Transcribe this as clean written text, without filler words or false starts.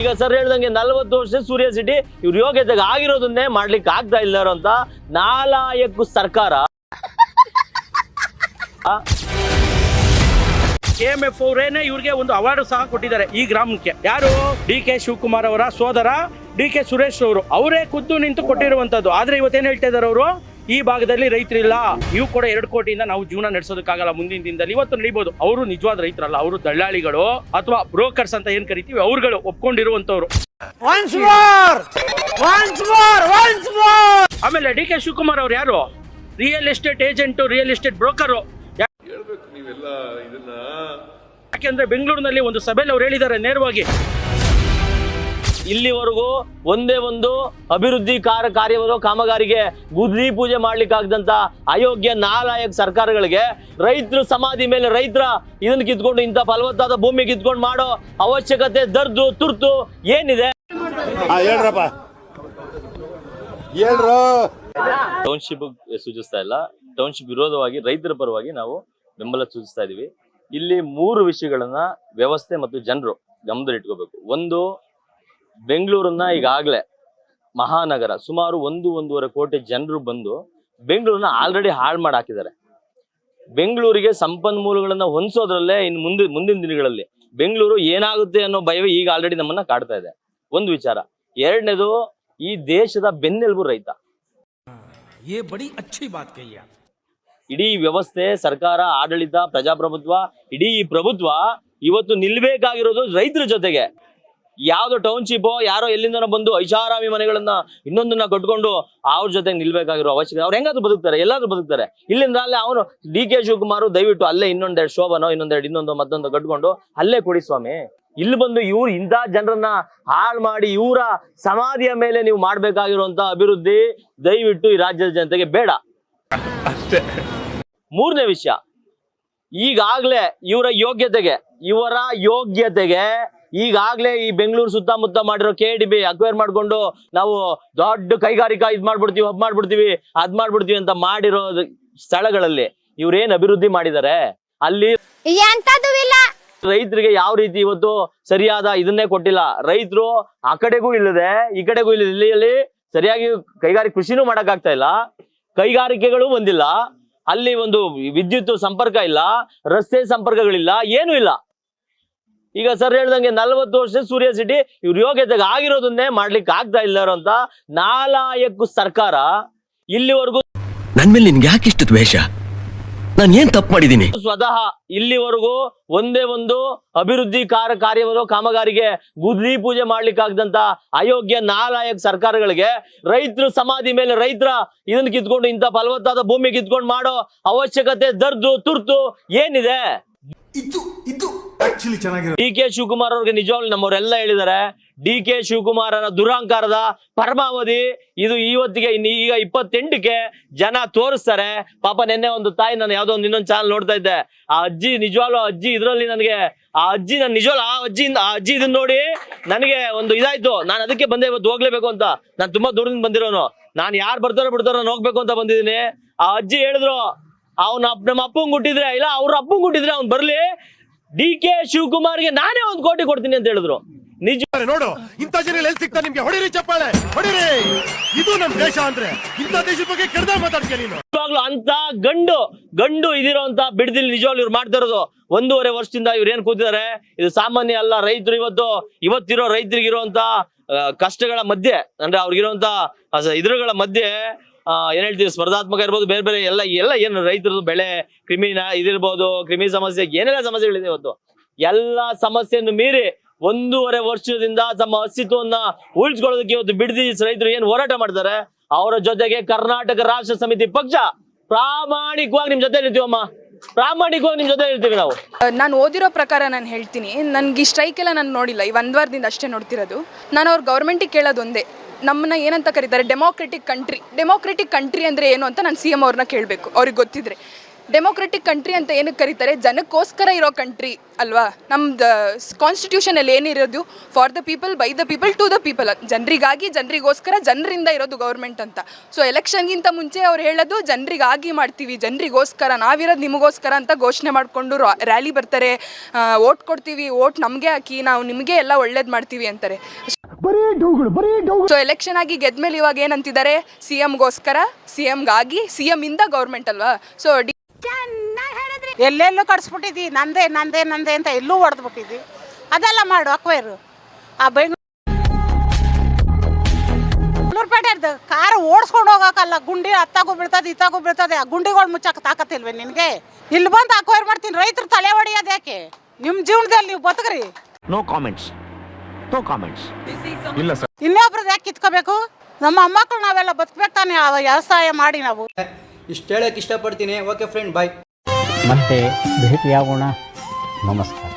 ಈಗ ಸರ್ ಹೇಳ್ದಂಗೆ 40 ವರ್ಷ ಸೂರ್ಯ ಸಿಟಿ ಇವ್ರ ಯೋಗ್ಯತೆಗೆ ಆಗಿರೋದನ್ನೇ ಮಾಡ್ಲಿಕ್ಕೆ ಆಗ್ತಾ ಇಲ್ಲಾರೋ ಅಂತ ನಾಲಾಯಕು ಸರ್ಕಾರ KMF ಅವರೇನೆ ಇವ್ರಿಗೆ ಒಂದು ಅವಾರ್ಡ್ ಸಹ ಕೊಟ್ಟಿದ್ದಾರೆ ಈ ಗ್ರಾಮಕ್ಕೆ. ಯಾರು? DK ಶಿವಕುಮಾರ್ ಅವರ ಸೋದರ DK ಸುರೇಶ್ ಅವರು ಅವರೇ ಖುದ್ದು ನಿಂತು ಕೊಟ್ಟಿರುವಂತದ್ದು. ಆದ್ರೆ ಇವತ್ತೇನ್ ಹೇಳ್ತಾ ಇದಾರೆ ಅವರು, ಈ ಭಾಗದಲ್ಲಿ ರೈತರಿಲ್ಲ, ಇವು ಕೂಡ 2 ಕೋಟಿಯಿಂದ ನಾವು ಜೀವನ ನಡೆಸೋದಕ್ಕಾಗಲ್ಲ ಮುಂದಿನ ದಿನದಲ್ಲಿ. ಇವತ್ತು ನಡೀಬಹುದು. ಅವರು ನಿಜವಾದ ರೈತರಲ್ಲ, ಅವರು ದಳ್ಳಾಳಿಗಳು ಅಥವಾ ಬ್ರೋಕರ್ಸ್ ಅಂತ ಏನ್ ಕರಿತೀವಿ ಅವ್ರುಗಳು ಒಪ್ಕೊಂಡಿರುವಂತವ್ರು. ಆಮೇಲೆ DK ಶಿವಕುಮಾರ್ ಅವ್ರು ಯಾರು? Real estate agent, real estate broker. ಯಾಕೆಂದ್ರೆ ಬೆಂಗಳೂರಿನಲ್ಲಿ ಒಂದು ಸಭೆಯಲ್ಲಿ ಅವ್ರು ಹೇಳಿದ್ದಾರೆ ನೇರವಾಗಿ, ಇಲ್ಲಿವರೆಗೂ ಒಂದೇ ಒಂದು ಅಭಿವೃದ್ಧಿ ಕಾರ್ಯವನ್ನು ಕಾಮಗಾರಿಗೆ ಗುದ್ಲಿ ಪೂಜೆ ಮಾಡ್ಲಿಕ್ಕಾಗದಂತ ಅಯೋಗ್ಯ ನಾಲಾಯಕ ಸರ್ಕಾರಗಳಿಗೆ ರೈತರು ಸಮಾಧಿ ಮೇಲೆ ರೈತರ ಇದನ್ನ ಕಿತ್ಕೊಂಡು ಇಂಥ ಫಲವತ್ತಾದ ಭೂಮಿ ಕಿತ್ಕೊಂಡು ಮಾಡೋ ಅವಶ್ಯಕತೆ ದರ್ದು ತುರ್ತು ಏನಿದೆ? ಟೌನ್ಶಿಪ್ ಸೂಚಿಸ್ತಾ ಇಲ್ಲ, ಟೌನ್ಶಿಪ್ ವಿರೋಧವಾಗಿ ರೈತರ ಪರವಾಗಿ ನಾವು ಬೆಂಬಲ ಸೂಚಿಸ್ತಾ ಇದೀವಿ. ಇಲ್ಲಿ 3 ವಿಷಯಗಳನ್ನ ವ್ಯವಸ್ಥೆ ಮತ್ತು ಜನರು ಗಮನದಲ್ಲಿಟ್ಕೋಬೇಕು. ಒಂದು, ಬೆಂಗಳೂರನ್ನ ಈಗಾಗಲೇ ಮಹಾನಗರ ಸುಮಾರು 1-1.5 ಕೋಟಿ ಜನರು ಬಂದು ಬೆಂಗಳೂರನ್ನ ಆಲ್ರೆಡಿ ಹಾಳು ಮಾಡಿ ಹಾಕಿದ್ದಾರೆ. ಬೆಂಗಳೂರಿಗೆ ಸಂಪನ್ಮೂಲಗಳನ್ನ ಹೊಂದಿಸೋದ್ರಲ್ಲೇ ಇನ್ನು ಮುಂದಿನ ದಿನಗಳಲ್ಲಿ ಬೆಂಗಳೂರು ಏನಾಗುತ್ತೆ ಅನ್ನೋ ಭಯವೇ ಈಗ ಆಲ್ರೆಡಿ ನಮ್ಮನ್ನ ಕಾಡ್ತಾ ಇದೆ. ಒಂದು ವಿಚಾರ. ಎರಡನೇದು, ಈ ದೇಶದ ಬೆನ್ನೆಲುಬು ರೈತ. ಇಡೀ ವ್ಯವಸ್ಥೆ, ಸರ್ಕಾರ, ಆಡಳಿತ, ಪ್ರಜಾಪ್ರಭುತ್ವ, ಇಡೀ ಈ ಪ್ರಭುತ್ವ ಇವತ್ತು ನಿಲ್ಬೇಕಾಗಿರೋದು ರೈತರ ಜೊತೆಗೆ. ಯಾವ್ದೋ ಟೌನ್ಶಿಪ್ ಯಾರೋ ಎಲ್ಲಿಂದನೋ ಬಂದು ಐಷಾರಾಮಿ ಮನೆಗಳನ್ನ ಇನ್ನೊಂದನ್ನ ಕಟ್ಕೊಂಡು ಅವ್ರ ಜೊತೆಗೆ ನಿಲ್ಬೇಕಾಗಿರೋ ಅವಶ್ಯಕತೆ. ಅವ್ರು ಹೆಂಗಾದ್ರೂ ಬದುಕ್ತಾರೆ, ಎಲ್ಲಾದ್ರೂ ಬದುಕ್ತಾರೆ. ಇಲ್ಲಿಂದ ಅಲ್ಲೇ ಅವನು DK ಶಿವಕುಮಾರ್ ದಯವಿಟ್ಟು ಅಲ್ಲೇ ಇನ್ನೊಂದೆರಡು ಶೋಭನೋ ಇನ್ನೊಂದು ಮತ್ತೊಂದು ಕಟ್ಕೊಂಡು ಅಲ್ಲೇ ಕೊಡಿ ಸ್ವಾಮಿ. ಇಲ್ಲಿ ಬಂದು ಇವ್ರು ಇಂಥ ಜನರನ್ನ ಹಾಳು ಮಾಡಿ ಇವರ ಸಮಾಧಿಯ ಮೇಲೆ ನೀವು ಮಾಡ್ಬೇಕಾಗಿರುವಂತ ಅಭಿವೃದ್ಧಿ ದಯವಿಟ್ಟು ಈ ರಾಜ್ಯದ ಜನತೆಗೆ ಬೇಡ. ಮೂರನೇ ವಿಷಯ, ಈಗಾಗ್ಲೇ ಇವರ ಯೋಗ್ಯತೆಗೆ ಈಗಾಗ್ಲೇ ಈ ಬೆಂಗಳೂರು ಸುತ್ತಮುತ್ತ ಮಾಡಿರೋ KDB ಅಕ್ವೈರ್ ಮಾಡ್ಕೊಂಡು ನಾವು ದೊಡ್ಡ ಕೈಗಾರಿಕಾ ಅದ್ ಮಾಡ್ಬಿಡ್ತೀವಿ ಅಂತ ಮಾಡಿರೋ ಸ್ಥಳಗಳಲ್ಲಿ ಇವ್ರೇನ್ ಅಭಿವೃದ್ಧಿ ಮಾಡಿದ್ದಾರೆ? ಅಲ್ಲಿ ರೈತರಿಗೆ ಯಾವ ರೀತಿ ಇವತ್ತು ಸರಿಯಾದ ಇದನ್ನೇ ಕೊಟ್ಟಿಲ್ಲ. ರೈತರು ಆ ಕಡೆಗೂ ಇಲ್ಲದೆ ಈ ಕಡೆಗೂ ಇಲ್ಲ. ಇಲ್ಲಿ ಸರಿಯಾಗಿ ಕೃಷಿನೂ ಮಾಡಕ್ ಆಗ್ತಾ ಇಲ್ಲ, ಕೈಗಾರಿಕೆಗಳು ಬಂದಿಲ್ಲ, ಅಲ್ಲಿ ಒಂದು ವಿದ್ಯುತ್ ಸಂಪರ್ಕ ಇಲ್ಲ, ರಸ್ತೆ ಸಂಪರ್ಕಗಳಿಲ್ಲ, ಏನೂ ಇಲ್ಲ. ಈಗ ಸರ್ ಹೇಳ್ದಂಗೆ 40 ವರ್ಷ ಸೂರ್ಯ ಸಿಟಿ ಇವ್ರ ಯೋಗ್ಯತೆಗೆ ಆಗಿರೋದನ್ನೇ ಮಾಡ್ಲಿಕ್ಕೆ ಆಗ್ತಾ ಇಲ್ಲಾರೋ ಅಂತ ನಾಲಾಯಕು ಸರ್ಕಾರ ಇಲ್ಲಿವರೆಗೂ. ನನ್ ಮೇಲೆ ನಿನ್ಗೆ ಯಾಕೆ ಇಷ್ಟು ದ್ವೇಷ? ನಾನು ಏನ್ ತಪ್ಪು ಮಾಡಿದೀನಿ? ಸ್ವತಃ ಇಲ್ಲಿವರೆಗೂ ಒಂದೇ ಒಂದು ಅಭಿವೃದ್ಧಿ ಕಾರ್ಯವನ್ನು ಕಾಮಗಾರಿಗೆ ಗುದ್ಲಿ ಪೂಜೆ ಮಾಡ್ಲಿಕ್ಕಾಗದಂತ ಅಯೋಗ್ಯ ನಾಲಾಯಕ ಸರ್ಕಾರಗಳಿಗೆ ರೈತರು ಸಮಾಧಿ ಮೇಲೆ ರೈತರ ಇದನ್ನ ಕಿತ್ಕೊಂಡು ಇಂಥ ಫಲವತ್ತಾದ ಭೂಮಿ ಕಿತ್ಕೊಂಡು ಮಾಡೋ ಅವಶ್ಯಕತೆ ದರ್ದು ತುರ್ತು ಏನಿದೆ? DK ಶಿವಕುಮಾರ್ ಅವ್ರಿಗೆ ನಿಜವಾಗ್ಲೂ ನಮ್ಮವರೆಲ್ಲ ಹೇಳಿದ್ದಾರೆ, DK ಶಿವಕುಮಾರರ ದುರಹಂಕಾರದ ಪರಮಾವಧಿ ಇದು ಇವತ್ತಿಗೆ ಈಗ 28ಕ್ಕೆ ಜನ ತೋರಿಸ್ತಾರೆ. ಪಾಪ ನೆನ್ನೆ ಒಂದು ತಾಯಿ, ನಾನು ಯಾವ್ದೋ ಒಂದು ಇನ್ನೊಂದು ಚಾನಲ್ ನೋಡ್ತಾ ಇದ್ದೆ, ಆ ಅಜ್ಜಿ ನಿಜವಾಗ್ಲೂ ಇದರಲ್ಲಿ ನನಗೆ ಆ ಅಜ್ಜಿ ಇದನ್ನ ನೋಡಿ ನನಗೆ ಒಂದು ಇದಾಯ್ತು. ನಾನು ಅದಕ್ಕೆ ಬಂದೆ ಇವತ್ತು ಹೋಗ್ಲೇಬೇಕು ಅಂತ. ನಾನು ತುಂಬಾ ದೂರದಿಂದ ಬಂದಿರೋನು, ನಾನು ಯಾರು ಬರ್ತಾರೋ ಬಿಡ್ತಾರೋ ನಾನು ಹೋಗ್ಬೇಕು ಅಂತ ಬಂದಿದ್ದೀನಿ. ಆ ಅಜ್ಜಿ ಹೇಳಿದ್ರು, ನಮ್ಮ ಅಪ್ಪಂಗ್ ಹುಟ್ಟಿದ್ರೆ ಇಲ್ಲ ಅವ್ರ ಅಪ್ಪಂಗ್ ಹುಟ್ಟಿದ್ರೆ ಅವ್ನು ಬರ್ಲಿ, DK ಶಿವಕುಮಾರ್ಗೆ ನಾನೇ 1 ಕೋಟಿ ಕೊಡ್ತೀನಿ ಅಂತ ಹೇಳಿದ್ರು. ನಿಜ ನೋಡು, ಇಂಥ ಜನ ಎಲ್ಲಿ ಸಿಗ್ತಾ ನಿಮ್ಗೆ? ಹೊಡಿರಿ ಚಪ್ಪಾಳೆ, ಹೊಡಿರಿ. ಇದು ನಮ್ ದೇಶ ಅಂದ್ರೆ ಇಂಥ ದೇಶದ ಬಗ್ಗೆ ಕೆಡ್ದ ಮಾತಾಡ್ತೀಯ ನೀನು. ನಿಜವಾಗ್ಲೂ ಅಂತ ಗಂಡು ಇದಿರೋ ಅಂತ ಬಿಡದಿಲ್ಲ. ನಿಜವಾಗ್ಲೂ ಇವ್ರು ಮಾಡ್ತಾ ಇರೋದು 1.5 ವರ್ಷದಿಂದ ಇವ್ರು ಏನ್ ಕೂತಿದ್ದಾರೆ ಇದು ಸಾಮಾನ್ಯ ಅಲ್ಲ. ರೈತರು ಇವತ್ತಿರೋ ರೈತರಿಗಿರುವಂತ ಕಷ್ಟಗಳ ಮಧ್ಯೆ, ಅಂದ್ರೆ ಅವ್ರಿಗಿರುವಂತ ಇದ್ರಗಳ ಮಧ್ಯೆ ಏನ್ ಹೇಳ್ತೀವಿ, ಸ್ಪರ್ಧಾತ್ಮಕ ಇರ್ಬೋದು, ಬೇರೆ ಬೇರೆ ಎಲ್ಲ ಏನು ರೈತರದ್ದು ಬೆಳೆ ಇದಿರ್ಬೋದು, ಕ್ರಿಮಿ ಸಮಸ್ಯೆ, ಏನೆಲ್ಲ ಸಮಸ್ಯೆಗಳಿದೆ ಇವತ್ತು. ಎಲ್ಲ ಸಮಸ್ಯೆಯನ್ನು ಮೀರಿ 1.5 ವರ್ಷದಿಂದ ತಮ್ಮ ಅಸ್ತಿತ್ವವನ್ನ ಉಳಿಸ್ಕೊಳ್ಳೋದಕ್ಕೆ ಇವತ್ತು ಬಿಡದಿ ರೈತರು ಏನ್ ಹೋರಾಟ ಮಾಡ್ತಾರೆ, ಅವರ ಜೊತೆಗೆ ಕರ್ನಾಟಕ ರಾಷ್ಟ್ರ ಸಮಿತಿ ಪಕ್ಷ ಪ್ರಾಮಾಣಿಕವಾಗಿ ನಿಮ್ ಜೊತೆ ಇರ್ತೀವಮ್ಮ, ಪ್ರಾಮಾಣಿಕವಾಗಿ ನಿಮ್ ಜೊತೆ ಇರ್ತೀವಿ ನಾವು. ನಾನು ಓದಿರೋ ಪ್ರಕಾರ ನಾನು ಹೇಳ್ತೀನಿ, ನನ್ಗೆ ಈ ಸ್ಟ್ರೈಕ್ ಎಲ್ಲ ನಾನು ನೋಡಿಲ್ಲ, ಈ 1 ವಾರದಿಂದ ಅಷ್ಟೇ ನೋಡ್ತಿರೋದು. ನಾನು ಅವ್ರ ಗೌರ್ಮೆಂಟಿಗೆ ಕೇಳೋದು ಒಂದೇ, ನಮ್ಮನ್ನ ಏನಂತ ಕರೀತಾರೆ ಡೆಮೋಕ್ರೆಟಿಕ್ ಕಂಟ್ರಿ ಅಂದರೆ ಏನು ಅಂತ ನಾನು CM ಅವ್ರನ್ನ ಕೇಳಬೇಕು, ಅವ್ರಿಗೆ ಗೊತ್ತಿದ್ರೆ. ಡೆಮೋಕ್ರೆಟಿಕ್ ಕಂಟ್ರಿ ಅಂತ ಏನಕ್ಕೆ ಕರೀತಾರೆ? ಜನಕ್ಕೋಸ್ಕರ ಇರೋ ಕಂಟ್ರಿ ಅಲ್ವಾ? ನಮ್ದು ಕಾನ್ಸ್ಟಿಟ್ಯೂಷನಲ್ಲಿ ಏನಿರೋದು for the people, by the people, to the people, ಜನರಿಗಾಗಿ, ಜನರಿಗೋಸ್ಕರ, ಜನರಿಂದ ಇರೋದು ಗೌರ್ಮೆಂಟ್ ಅಂತ. ಸೊ ಎಲೆಕ್ಷನ್ಗಿಂತ ಮುಂಚೆ ಅವ್ರು ಹೇಳೋದು ಜನರಿಗಾಗಿ ಮಾಡ್ತೀವಿ, ಜನರಿಗೋಸ್ಕರ, ನಾವಿರೋದು ನಿಮಗೋಸ್ಕರ ಅಂತ ಘೋಷಣೆ ಮಾಡಿಕೊಂಡು ರ್ಯಾಲಿ ಬರ್ತಾರೆ, ಓಟ್ ಕೊಡ್ತೀವಿ, ಓಟ್ ನಮಗೆ ಹಾಕಿ, ನಾವು ನಿಮಗೆ ಎಲ್ಲ ಒಳ್ಳೇದು ಮಾಡ್ತೀವಿ ಅಂತಾರೆ. ಸೊ ಎಲೆಕ್ಷನ್ ಆಗಿ ಗೆದ್ಮೇಲೆ ಇವಾಗ ಏನಂತಿದ್ದಾರೆ? CMಗೋಸ್ಕರ, CMಗಾಗಿ, CM ಇಂದ ಗೌರ್ಮೆಂಟ್ ಅಲ್ವಾ? ಸೊ ಎಲ್ಲೆಲ್ಲೂ ಕಟ್ಸ್ಬಿಟ್ಟಿದ್ದಿ, ನಂದೇ ನಂದೇ ನಂದೇ ಅಂತ ಎಲ್ಲೂ ಹೊಡೆದ್ಬಿಟ್ಟಿದ್ದಿ. ಅದೆಲ್ಲ ಮಾಡು ಅಕ್ವೈರು. ಆ ಬೆಂಗಳೂರುಪೇಟೆ ಕಾರ್ ಓಡಿಸ್ಕೊಂಡು ಹೋಗೋಕ್ಕಲ್ಲ, ಗುಂಡಿ ಹತ್ತಾಗೂ ಬೀಳ್ತದೆ, ಇತ್ತಾಗೂ ಬೀಳ್ತದೆ. ಆ ಗುಂಡಿಗಳು ಮುಚ್ಚಕ್ಕೆ ತಾಕತ್ತಿಲ್ವೇ ನಿನಗೆ? ಇಲ್ಲಿ ಬಂದು ಅಕ್ವೈರ್ ಮಾಡ್ತೀನಿ. ರೈತರು ತಲೆ ಹೊಡೆಯೋದು ಯಾಕೆ? ನಿಮ್ಮ ಜೀವನದಲ್ಲಿ ನೀವು ಬದುಕ್ರಿ. No comments. ಇಲ್ಲ ಸರ್. ಇನ್ನೊಬ್ರದ್ದು ಯಾಕೆ ಕಿತ್ಕೋಬೇಕು? ನಮ್ಮ ಮೊಮ್ಮಕ್ಕಳು ನಾವೆಲ್ಲ ಬದುಕಬೇಕು ತಾನೆ ವ್ಯವಸಾಯ ಮಾಡಿ. ನಾವು ಇಷ್ಟು ಹೇಳಕ್ಕೆ ಇಷ್ಟಪಡ್ತೀನಿ. ಓಕೆ ಫ್ರೆಂಡ್, ಬಾಯ್. ಮತ್ತೆ ಭೇಟಿಯಾಗೋಣ. ನಮಸ್ಕಾರ.